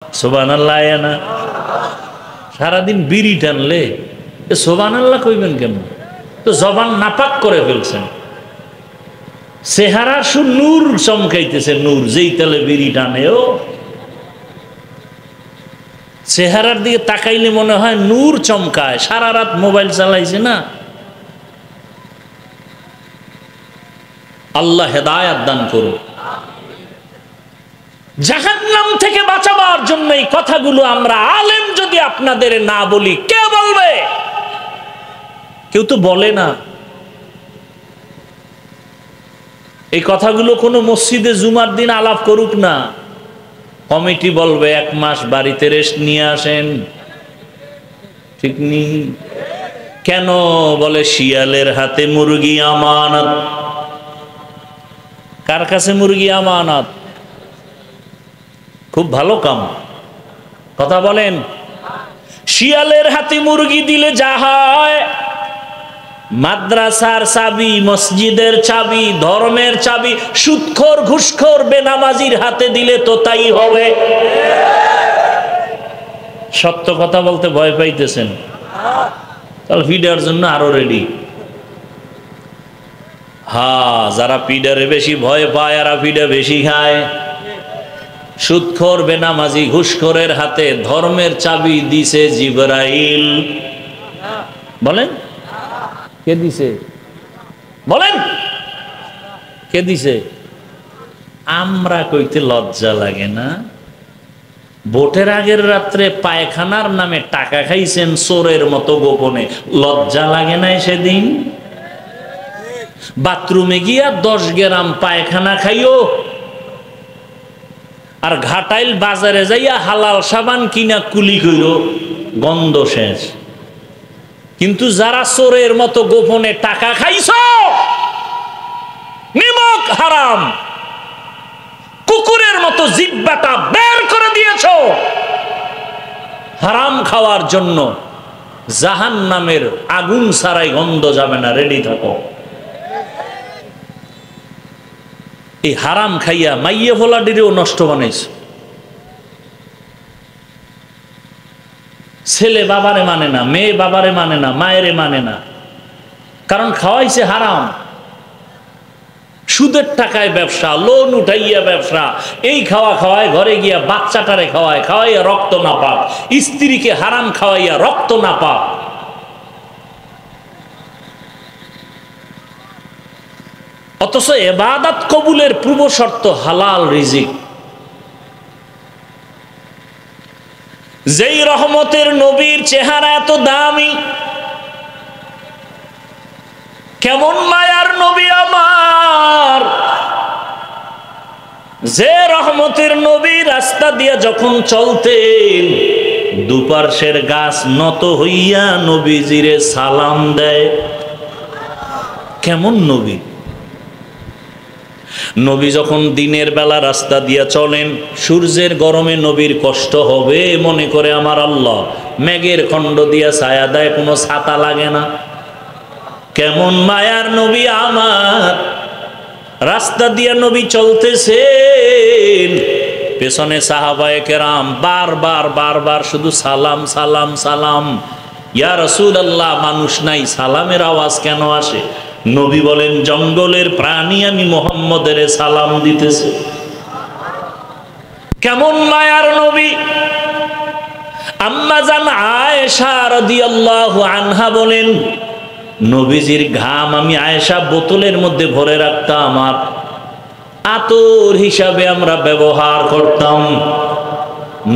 সুবহানাল্লাহ না? সারাদিন বিড়ি টানলে সুবহানাল্লাহ কইবেন কেমন? তো জবান নাপাক করে ফেলছেন। চেহারা নূর চমকাইতেছে, নূর যেই তেলে বিড়ি টানেও চেহারার দিকে তাকাইলে মনে হয় নূর চমকায়। সারা রাত মোবাইল চালাইছে না। আল্লাহ হেদায়েত দান করুন। জাহান্নাম থেকে বাঁচাবার জন্য এই কথাগুলো আমরা আলেম যদি আপনাদের না বলি কে বলবে? কেউ তো বলে না। এই কথাগুলো কোনো মসজিদে জুমার দিন আলাপ করুক না, কমিটি বলবে 1 মাস বাড়িতে রেস্ট নিয়ে আসেন। ঠিক নেই কেন? বলে শিয়ালের হাতে মুরগি আমানত। কার কাছে মুরগি আমানত? খুব ভালো কাম, কথা বলেন। শিয়ালের হাতে মুরগি দিলে যা হয়, মাদ্রাসার চাবি, মসজিদের চাবি, ধর্মের চাবি সুদখোর ঘুষখোর বেনামাজির হাতে দিলে তো তাই হবে। সত্য কথা বলতে ভয় পাইতেছেন? তাহলে পিডার জন্য আরো রেডি। হ্যাঁ, যারা পিডারে বেশি ভয় পায় এরা পিডা বেশি খায়। সুদখোর বেনামাজি ঘুষখোরের হাতে ধর্মের চাবি দিছে জিবরাইল। বলেন কে দিছে? বলেন কে দিছে? আমরা কইতে লজ্জা লাগে না? ভোটের আগের রাত্রে পায়খানার নামে টাকা খাইছেন চোরের মতো গোপনে, লজ্জা লাগে না? সেদিন বাথরুমে গিয়া 10 গ্রাম পায়খানা খাইও, আর ঘাটাইল বাজারে যাইয়া হালাল সাবান কিনা কুলি কইর, গন্ধ শেষ। কিন্তু যারা চোরের মতো গোপনে টাকা খাইছ, নিমক হারাম, কুকুরের মতো জিহ্বাটা বের করে দিয়েছ হারাম খাওয়ার জন্য, জাহান্নামের আগুন ছাড়াই গন্ধ যাবে না, রেডি থাকো। এই হারাম খাইয়া মাইয়ে ভোলাডিরেও নষ্ট বানাইছ। ছেলে বাবারে মানে না, মেয়ে বাবারে মানে না, মায়েরে মানে না, কারণ খাওয়াইছে হারাম। সুদের টাকায় ব্যবসা, লোন উঠাইয়া ব্যবসা, এই খাওয়া খাওয়ায়, ঘরে গিয়া বাচ্চাটারে খাওয়ায়, খাওয়াইয়া রক্ত না পাক, স্ত্রীকে হারাম খাওয়াইয়া রক্ত না পাক। অথচ ইবাদত কবুলের পূর্ব শর্ত হালাল রিজিক। যেই রহমতের নবীর চেহারা এত দামি, কেমন মায়ার নবী আমার, যে রহমতের নবী রাস্তা দিয়া যখন চলতেন দুপার্শ্বের গাছ নত হইয়া নবীজিরে সালাম দেয়। কেমন নবী! নবী যখন দিনের বেলা রাস্তা দিয়া চলেন, সূর্যের গরমে নবীর কষ্ট হবে মনে করে আমার আল্লাহ মেঘের খণ্ড দিয়া ছায়া দেয়, কোনো ছাতা লাগে না। কেমন মায়ার নবী আমার, রাস্তা দিয়া নবী চলতেছেন, পেছনে সাহাবায়ে কেরাম বারবার বারবার শুধু সালাম সালাম সালাম। ইয়া রাসূলুল্লাহ, মানুষ নাই, সালামের আওয়াজ কেন আসে? নবী বলেন, জঙ্গলের প্রাণী আমি মুহাম্মদের সালাম দিতেছে। কেমন মায়ার নবী! আম্মা জান আয়েশা রাদিয়াল্লাহু আনহা বলেন, নবীজির ঘাম আমি আয়েশা বোতলের মধ্যে ভরে রাখতাম, আর আতর হিসাবে আমরা ব্যবহার করতাম।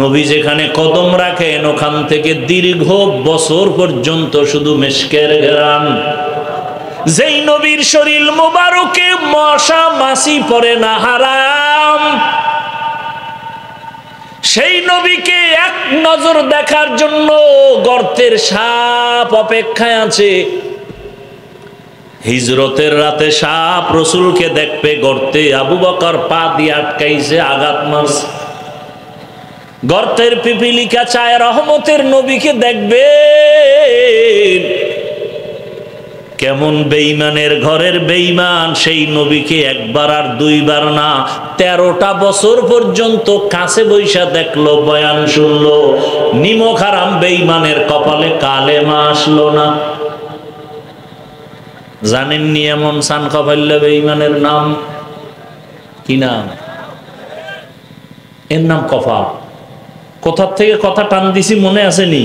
নবী যেখানে কদম রাখেন ওখান থেকে দীর্ঘ বছর পর্যন্ত শুধু মেশকের ঘ্রাণ। যেই নবীর শরীর মোবারকে মশা মাছি পড়ে না, হারাম, সেই নবীকে এক নজর দেখার জন্য গর্তের সাপ অপেক্ষায় আছে। হিজরতের রাতে সাপ রসুলকে দেখবে গর্তে, আবু বকর পা দিয়ে আটকাইছে, আঘাত মারছে। গর্তের পিপিলিকা চায় রহমতের নবীকে দেখবে, কেমন বেঈমানের ঘরের বেঈমান, সেই নবীকে একবার আর দুইবার না 13টা বছর পর্যন্ত কাছে বৈশা দেখলো, বয়ান শুনলো। নিমক হারাম বেঈমানের কপালে কালেমা আসলো না। জানেননি এমন সান কপাল্লা বেঈমানের নাম কি নাম? এর নাম কফা। কোথার থেকে কথা টান দিছি মনে আসেনি?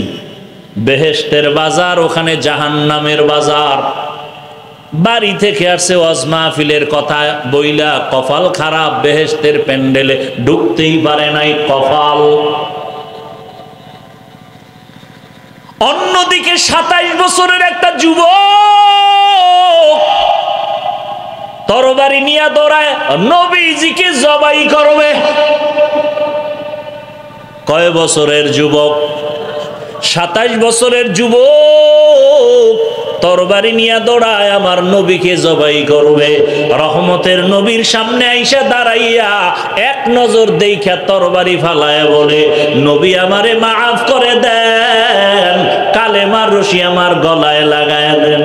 বেহেশতের বাজার, ওখানে জাহান্নামের বাজার। বাড়ি থেকে আসছে ওয়াজ মাহফিলের কথা বইলা, কপাল খারাপ, বেহেশতের প্যান্ডেলে ঢুকতেই পারে নাই, কপাল। অন্যদিকে 27 বছরের একটা যুবক তরবারি নিয়ে দৌড়ায়, নবীজিকে জবাই করবে। কয় বছরের যুবক? 27 বছরের যুবক তরবারি নিয়ে দৌড়ায়, আমার নবীকে জবাই করবে। রহমতের নবীর সামনে আইসা দাঁড়াইয়া এক নজর দেখা তরবারি ফালায় বলে, নবী আমারে মাফ করে দেন, কালেমার রশি আমার গলায় লাগায় দেন।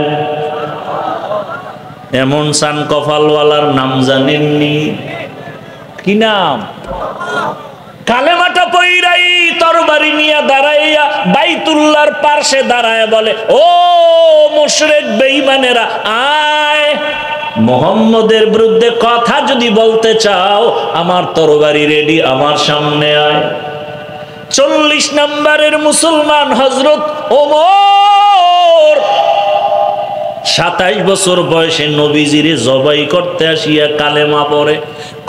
এমন সান কপালওয়ালার নাম জানেননি? কি নাম? কালেমাটা পইরাই তরবারি নিয়ে দাঁড়াইয়া বাইতুল্লাহর পাশে দাঁড়ায় বলে, ও মুশরিক বেঈমানেরা, আয়, মুহাম্মদের বিরুদ্ধে কথা যদি বলতে চাও, আমার তরবারি রেডি, আমার সামনে আয়। 40 নম্বরের মুসলমান হযরত ওমর 27 বছর বয়সে নবীজিরে জবাই করতে আসিয়া কালেমা পড়ে।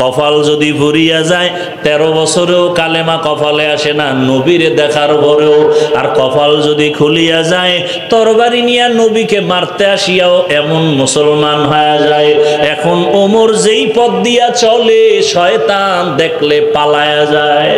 কপাল যদি ভরিয়া যায়, 13 বছরেও কালেমা কপালে আসে না নবীরে দেখার পরেও। আর কপাল যদি খুলিয়া যায়, তরবারি নিয়ে নবীকে মারতে আসিয়াও এমন মুসলমান হয়ে যায়। এখন ওমর যেই পথ দিয়া চলে, শয়তান দেখলে পালায়া যায়।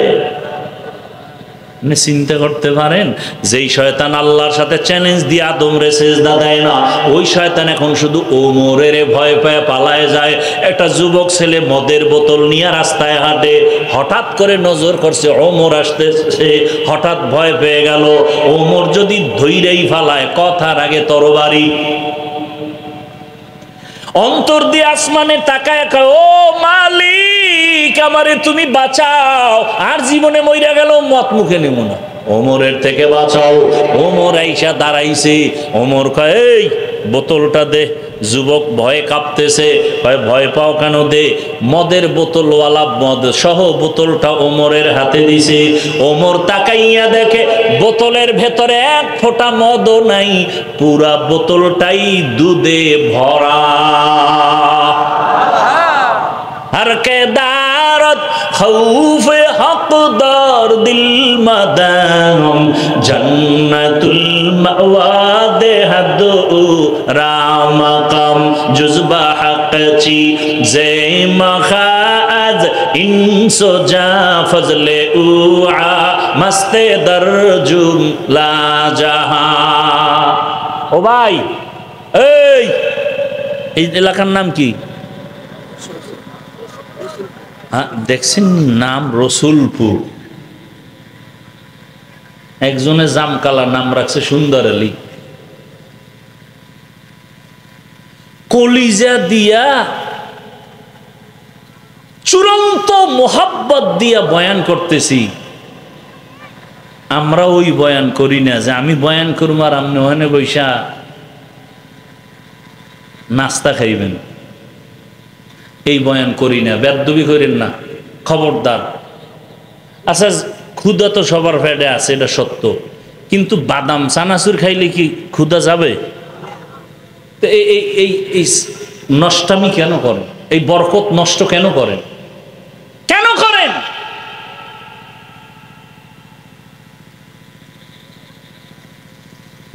চিন্তা করতে পারেন, যেই শয়তান আল্লাহর সাথে চ্যালেঞ্জ দিয়ে আদমরে সিজদা দেয় না, ওই শয়তান এখন শুধু ওমরের ভয় পায় পালায় যায়। একটা যুবক ছেলে মদের বোতল নিয়ে রাস্তায় হাঁটে, হঠাৎ করে নজর করছে ওমর আসতেছে, হঠাৎ ভয় পেয়ে গেল। ওমর যদি ধৈরেই ফালায়, কথার আগে তরবারি। অন্তর দিয়ে আসমানে তাকায়, ও মালিক, আমারে তুমি বাঁচাও, আর জীবনে মইরা গেল মত মুখে নেব না, ওমরের থেকে বাঁচাও। ওমর আইসা দাঁড়াইছে, ওমর কয়, এই বোতলটা দে। যুবক ভয়ে কাঁপতেছে, ভয় পাও কেন? দে। মদের বোতলওয়ালা মদ সহ বোতলটা ওমরের হাতে দিছে। ওমর তাকাইয়া দেখে বোতলের ভেতরে এক ফোঁটা মদও নাই, পুরা বোতলটাই দুধে ভরা। আর কেদারত খৌফে হকদার দিল মাদাম জন্নতুল মাওয়া দেহাদু রামাকাম জুজবা হকচি জে মখাজ ইনসো জা ফজলে উআ মস্তে দরজুম লা জাহা। ও ভাই, এই এলাকার নাম কি? হ্যাঁ, দেখছেন নাম রসুলপুর। একজনে জামকালা নাম রাখছে সুন্দর আলী। কলিজা দিয়া চূড়ান্ত মোহাব্বত দিয়া বয়ান করতেছি। আমরা ওই বয়ান করি না যে আমি বয়ান করবো আর আপনি ওখানে বৈশা নাস্তা খাইবেন, এই বয়ান করি না। বেদবি করেন না, খবরদার। আচ্ছা, ক্ষুধা তো সবার পেটে আছে, এটা সত্য, কিন্তু বাদাম চানাচুর খাইলে কি ক্ষুধা যাবে? তো এই নষ্টামি কেন করেন? এই বরকত নষ্ট কেন করেন? কেন করেন?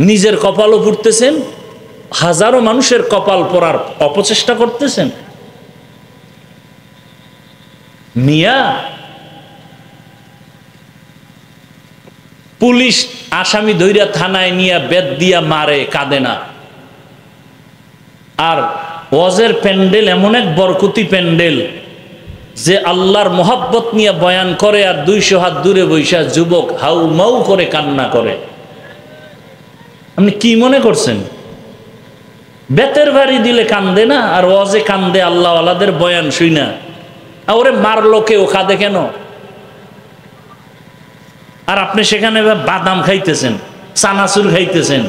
নিজের কপালও পুড়তেছেন, হাজারো মানুষের কপাল পোড়ার অপচেষ্টা করতেছেন। মিয়া, পুলিশ আসামি ধইরা থানায় নিয়ে বেত দিয়া মারে, কাঁদে না। আর ওয়াজের প্যান্ডেল এমন এক বরকতি প্যান্ডেল যে আল্লাহর মোহাব্বত নিয়ে বয়ান করে, আর 200 হাত দূরে বৈশা যুবক হাউ মাউ করে কান্না করে। আপনি কি মনে করছেন? বেতের বাড়ি দিলে কান্দে না, আর ওয়াজে কান্দে আল্লাহ আল্লাহদের বয়ান শুই না। ওরে মারলো কেউ, কাঁদে কেন? আর আপনি সেখানে বাদাম খাইতেছেন, চানাচুর খাইতেছেন,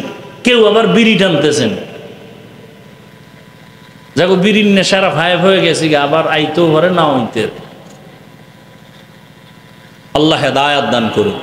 কেউ আবার বিড়ি টানতেছেন। যাকে বিড়ির নেশারা ভাইব হয়ে গেছে, আবার আইতেও পারে না হইতে। আল্লাহ হেদায়াত দান করুন।